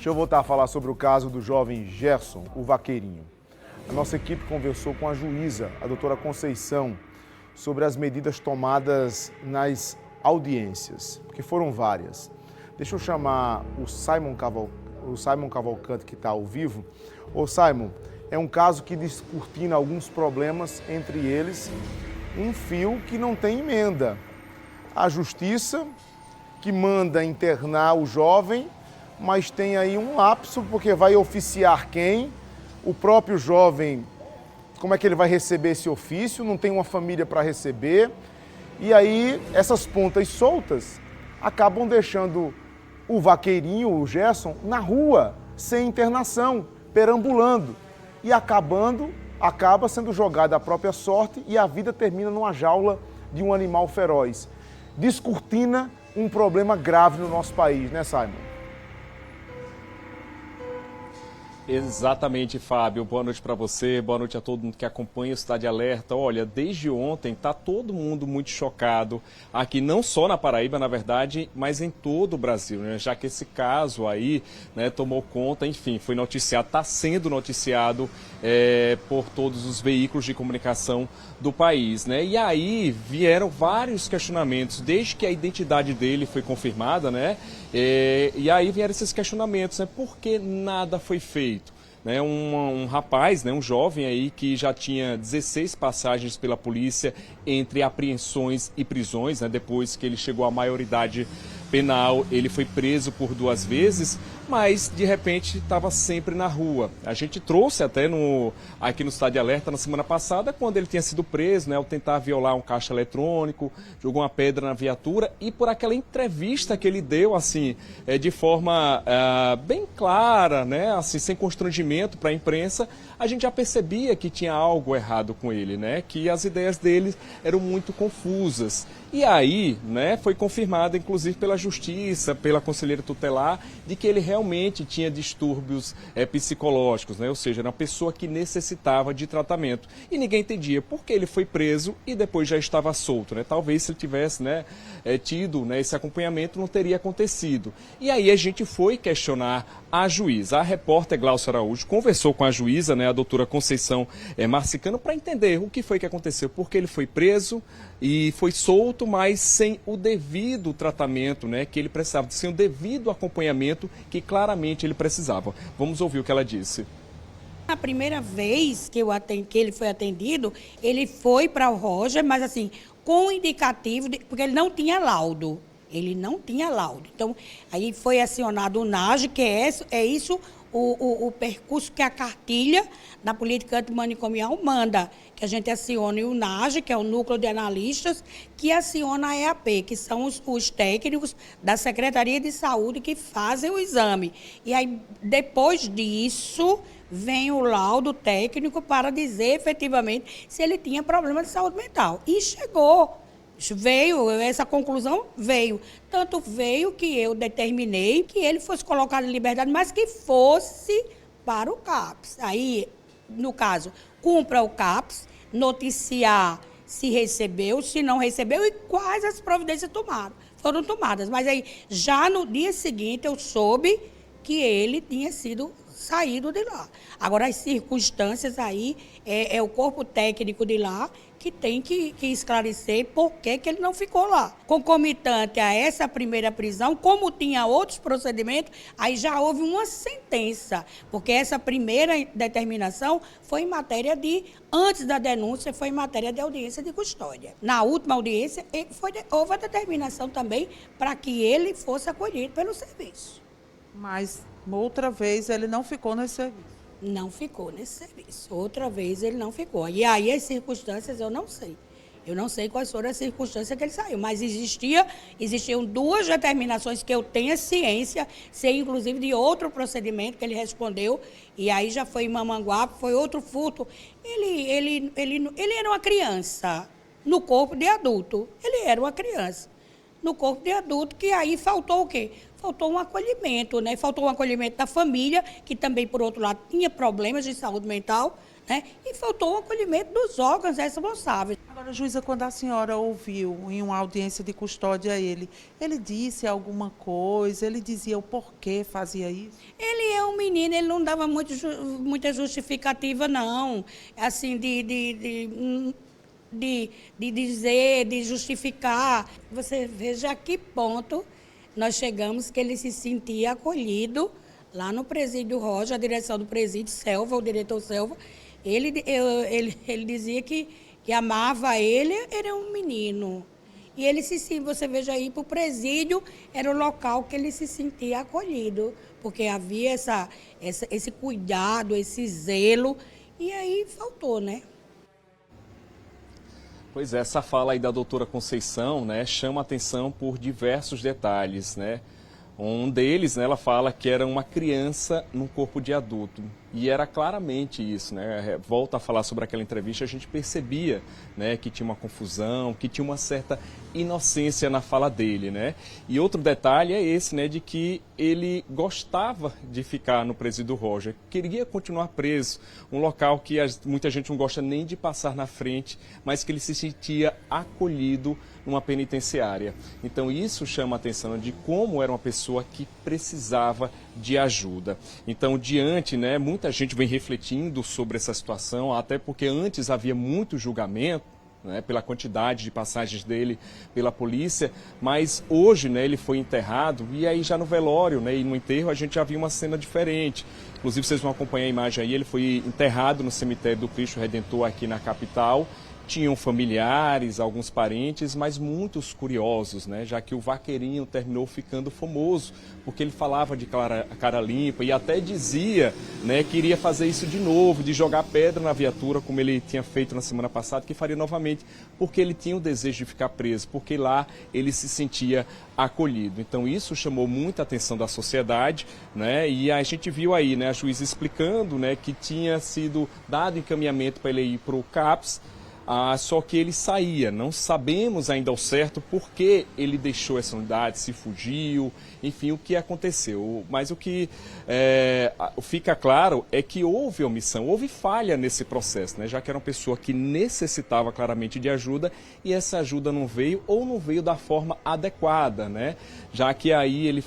Deixa eu voltar a falar sobre o caso do jovem Gerson, o vaqueirinho. A nossa equipe conversou com a juíza, a doutora Conceição, sobre as medidas tomadas nas audiências, que foram várias. Deixa eu chamar o Simon Cavalcante, que está ao vivo. Ô Simon, é um caso que descortina alguns problemas, entre eles um fio que não tem emenda. A justiça, que manda internar o jovem, mas tem aí um lapso, porque vai oficiar quem? O próprio jovem, como é que ele vai receber esse ofício? Não tem uma família para receber. E aí, essas pontas soltas acabam deixando o vaqueirinho, o Gerson, na rua, sem internação, perambulando. E acaba sendo jogada a própria sorte e a vida termina numa jaula de um animal feroz. Descortina um problema grave no nosso país, né, Simon? Exatamente, Fábio. Boa noite para você, boa noite a todo mundo que acompanha o Cidade Alerta. Olha, desde ontem está todo mundo muito chocado aqui, não só na Paraíba, na verdade, mas em todo o Brasil, né? Já que esse caso aí, né, tomou conta, enfim, foi noticiado, está sendo noticiado por todos os veículos de comunicação do país, né? E aí vieram vários questionamentos, desde que a identidade dele foi confirmada, né? E aí vieram esses questionamentos, né? Por que nada foi feito? Né, um rapaz, né, um jovem aí que já tinha 16 passagens pela polícia entre apreensões e prisões, né, depois que ele chegou à maioridade penal, ele foi preso por 2 vezes, mas de repente estava sempre na rua. A gente trouxe até aqui no Cidade Alerta na semana passada, quando ele tinha sido preso, né, ao tentar violar um caixa eletrônico, jogou uma pedra na viatura e por aquela entrevista que ele deu, assim, de forma bem clara, né, assim, sem constrangimento para a imprensa, a gente já percebia que tinha algo errado com ele, né, que as ideias dele eram muito confusas. E aí, né, foi confirmada, inclusive, pela Justiça, pela conselheira tutelar, de que ele realmente tinha distúrbios psicológicos, né? Ou seja, era uma pessoa que necessitava de tratamento. E ninguém entendia por que ele foi preso e depois já estava solto, né? Talvez se ele tivesse, né, tido, né, esse acompanhamento, não teria acontecido. E aí a gente foi questionar a juíza. A repórter Glaucia Araújo conversou com a juíza, né, a doutora Conceição Marcicano, para entender o que foi que aconteceu, porque ele foi preso e foi solto, mas sem o devido tratamento, né, que ele precisava, sem o devido acompanhamento que claramente ele precisava. Vamos ouvir o que ela disse. A primeira vez que ele foi atendido, ele foi para o Roger, mas assim, com indicativo, porque ele não tinha laudo. Ele não tinha laudo. Então, aí foi acionado o NAGE, que é isso o percurso que a cartilha da política antimanicomial manda, que a gente acione o NAGE, que é o Núcleo de Analistas, que aciona a EAP, que são os técnicos da Secretaria de Saúde que fazem o exame. E aí, depois disso, vem o laudo técnico para dizer efetivamente se ele tinha problema de saúde mental. E chegou. Veio, essa conclusão veio. Tanto veio que eu determinei que ele fosse colocado em liberdade, mas que fosse para o CAPS. Aí, no caso, cumpra o CAPS, noticiar se recebeu, se não recebeu e quais as providências foram tomadas. Mas aí, já no dia seguinte, eu soube que ele tinha sido saído de lá. Agora, as circunstâncias aí, é o corpo técnico de lá que tem que esclarecer por que ele não ficou lá. Concomitante a essa primeira prisão, como tinha outros procedimentos, aí já houve uma sentença, porque essa primeira determinação foi em matéria antes da denúncia, foi em matéria de audiência de custódia. Na última audiência, houve a determinação também para que ele fosse acolhido pelo serviço. Mas, outra vez, ele não ficou nesse serviço? Não ficou nesse serviço. Outra vez ele não ficou. E aí as circunstâncias eu não sei. Eu não sei quais foram as circunstâncias que ele saiu, mas existiam 2 determinações que eu tenho ciência, sei inclusive de outro procedimento que ele respondeu, e aí já foi em Mamanguape, foi outro furto. Ele era uma criança no corpo de adulto. Ele era uma criança no corpo de adulto, que aí faltou o quê? faltou um acolhimento, né? Faltou um acolhimento da família, que também, por outro lado, tinha problemas de saúde mental, né? E faltou o acolhimento dos órgãos responsáveis. Agora, juíza, quando a senhora ouviu em uma audiência de custódia ele disse alguma coisa, ele dizia o porquê fazia isso? Ele é um menino, ele não dava muita justificativa, não. Assim, de dizer, de justificar. Você veja a que ponto nós chegamos que ele se sentia acolhido lá no presídio Roja, a direção do presídio, Selva, o diretor Selva. Ele dizia que amava ele, era um menino. E ele você veja aí, para o presídio, era o local que ele se sentia acolhido, porque havia esse cuidado, esse zelo, e aí faltou, né? Pois é, essa fala aí da doutora Conceição, né, chama atenção por diversos detalhes, né? Um deles, né, ela fala que era uma criança num corpo de adulto. E era claramente isso, né? Volta a falar sobre aquela entrevista, a gente percebia, né, que tinha uma confusão, que tinha uma certa inocência na fala dele, né? E outro detalhe é esse, né, de que ele gostava de ficar no presídio Roja, queria continuar preso, um local que muita gente não gosta nem de passar na frente, mas que ele se sentia acolhido numa penitenciária. Então isso chama a atenção de como era uma pessoa que precisava de ajuda. Então, diante, né, muita gente vem refletindo sobre essa situação, até porque antes havia muito julgamento, né, pela quantidade de passagens dele pela polícia, mas hoje, né, ele foi enterrado e aí já no velório, né, e no enterro a gente já viu uma cena diferente. Inclusive vocês vão acompanhar a imagem aí, ele foi enterrado no cemitério do Cristo Redentor aqui na capital. Tinham familiares, alguns parentes, mas muitos curiosos, né? Já que o Vaqueirinho terminou ficando famoso, porque ele falava de cara limpa e até dizia, né, que iria fazer isso de novo, de jogar pedra na viatura, como ele tinha feito na semana passada, que faria novamente, porque ele tinha o desejo de ficar preso, porque lá ele se sentia acolhido. Então isso chamou muita atenção da sociedade, né? E a gente viu aí, né, a juíza explicando, né, que tinha sido dado encaminhamento para ele ir para o CAPS. Só que ele saía, não sabemos ainda ao certo por que ele deixou essa unidade, se fugiu, enfim, o que aconteceu. Mas o que fica claro é que houve omissão, houve falha nesse processo, né? Já que era uma pessoa que necessitava claramente de ajuda e essa ajuda não veio ou não veio da forma adequada, né? Já que aí ele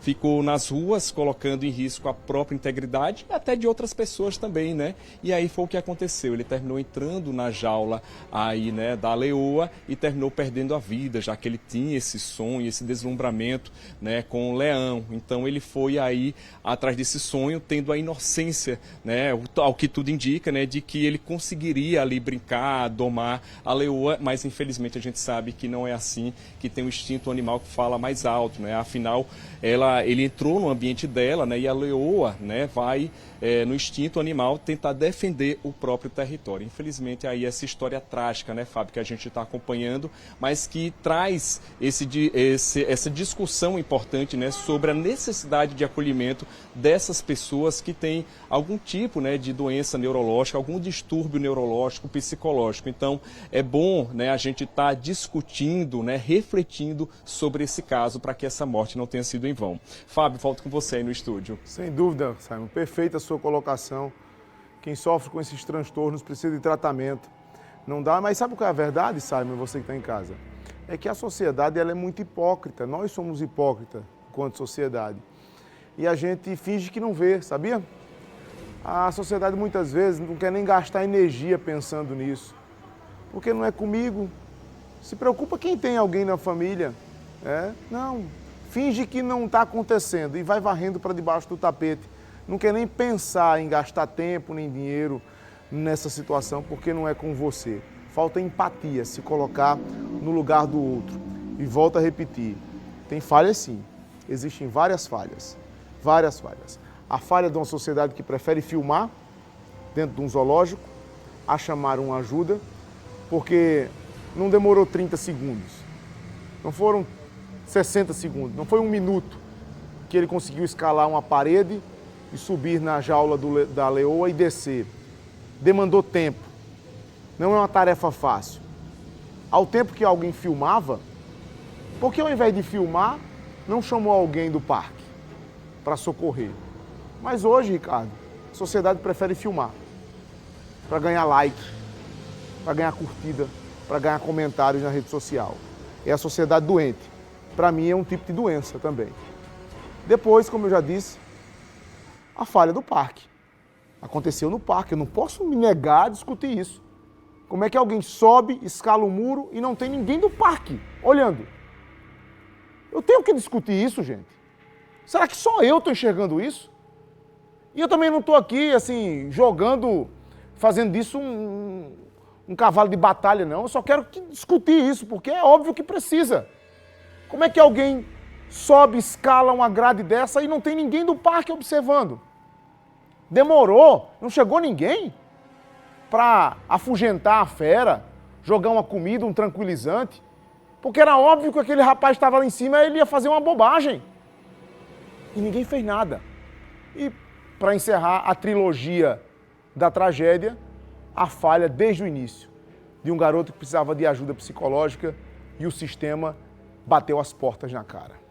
ficou nas ruas colocando em risco a própria integridade e até de outras pessoas também, né? E aí foi o que aconteceu, ele terminou entrando na jaula aí, né, da leoa e terminou perdendo a vida, já que ele tinha esse sonho, esse deslumbramento, né, com o leão. Então ele foi aí atrás desse sonho, tendo a inocência, né, ao que tudo indica, né, de que ele conseguiria ali brincar, domar a leoa, mas infelizmente a gente sabe que não é assim, que tem um instinto animal que fala mais alto, né? Afinal, ele entrou no ambiente dela, né, e a leoa, né, vai no instinto animal tentar defender o próprio território. Infelizmente aí essa história trágica, né, Fábio, que a gente está acompanhando, mas que traz essa discussão importante, né, sobre a necessidade de acolhimento dessas pessoas que têm algum tipo, né, de doença neurológica, algum distúrbio neurológico, psicológico. Então é bom, né, a gente estar discutindo, né, refletindo sobre esse caso para que essa morte não tenha sido em vão. Fábio, volto com você aí no estúdio. Sem dúvida, Simon, perfeita a sua colocação. Quem sofre com esses transtornos precisa de tratamento. Não dá, mas sabe qual é a verdade, Simon, você que está em casa? É que a sociedade ela é muito hipócrita, nós somos hipócritas enquanto sociedade. E a gente finge que não vê, sabia? A sociedade muitas vezes não quer nem gastar energia pensando nisso. Porque não é comigo. Se preocupa quem tem alguém na família. Não, finge que não está acontecendo e vai varrendo para debaixo do tapete. Não quer nem pensar em gastar tempo nem dinheiro nessa situação, porque não é com você. Falta empatia, se colocar no lugar do outro. E volto a repetir, tem falhas sim, existem várias falhas. A falha de uma sociedade que prefere filmar dentro de um zoológico, a chamar uma ajuda, porque não demorou 30 segundos, não foram 60 segundos, não foi 1 minuto que ele conseguiu escalar uma parede e subir na jaula da leoa e descer. Demandou tempo, não é uma tarefa fácil. Ao tempo que alguém filmava, porque ao invés de filmar, não chamou alguém do parque para socorrer. Mas hoje, Ricardo, a sociedade prefere filmar para ganhar like, para ganhar curtida, para ganhar comentários na rede social. É a sociedade doente. Para mim é um tipo de doença também. Depois, como eu já disse, a falha do parque. Aconteceu no parque, eu não posso me negar a discutir isso. Como é que alguém sobe, escala o muro e não tem ninguém do parque olhando? Eu tenho que discutir isso, gente. Será que só eu estou enxergando isso? E eu também não estou aqui, assim, jogando, fazendo disso um cavalo de batalha, não. Eu só quero discutir isso, porque é óbvio que precisa. Como é que alguém sobe, escala uma grade dessa e não tem ninguém do parque observando? Demorou, não chegou ninguém para afugentar a fera, jogar uma comida, um tranquilizante, porque era óbvio que aquele rapaz estava lá em cima e ele ia fazer uma bobagem. E ninguém fez nada. E para encerrar a trilogia da tragédia, a falha desde o início de um garoto que precisava de ajuda psicológica e o sistema bateu as portas na cara.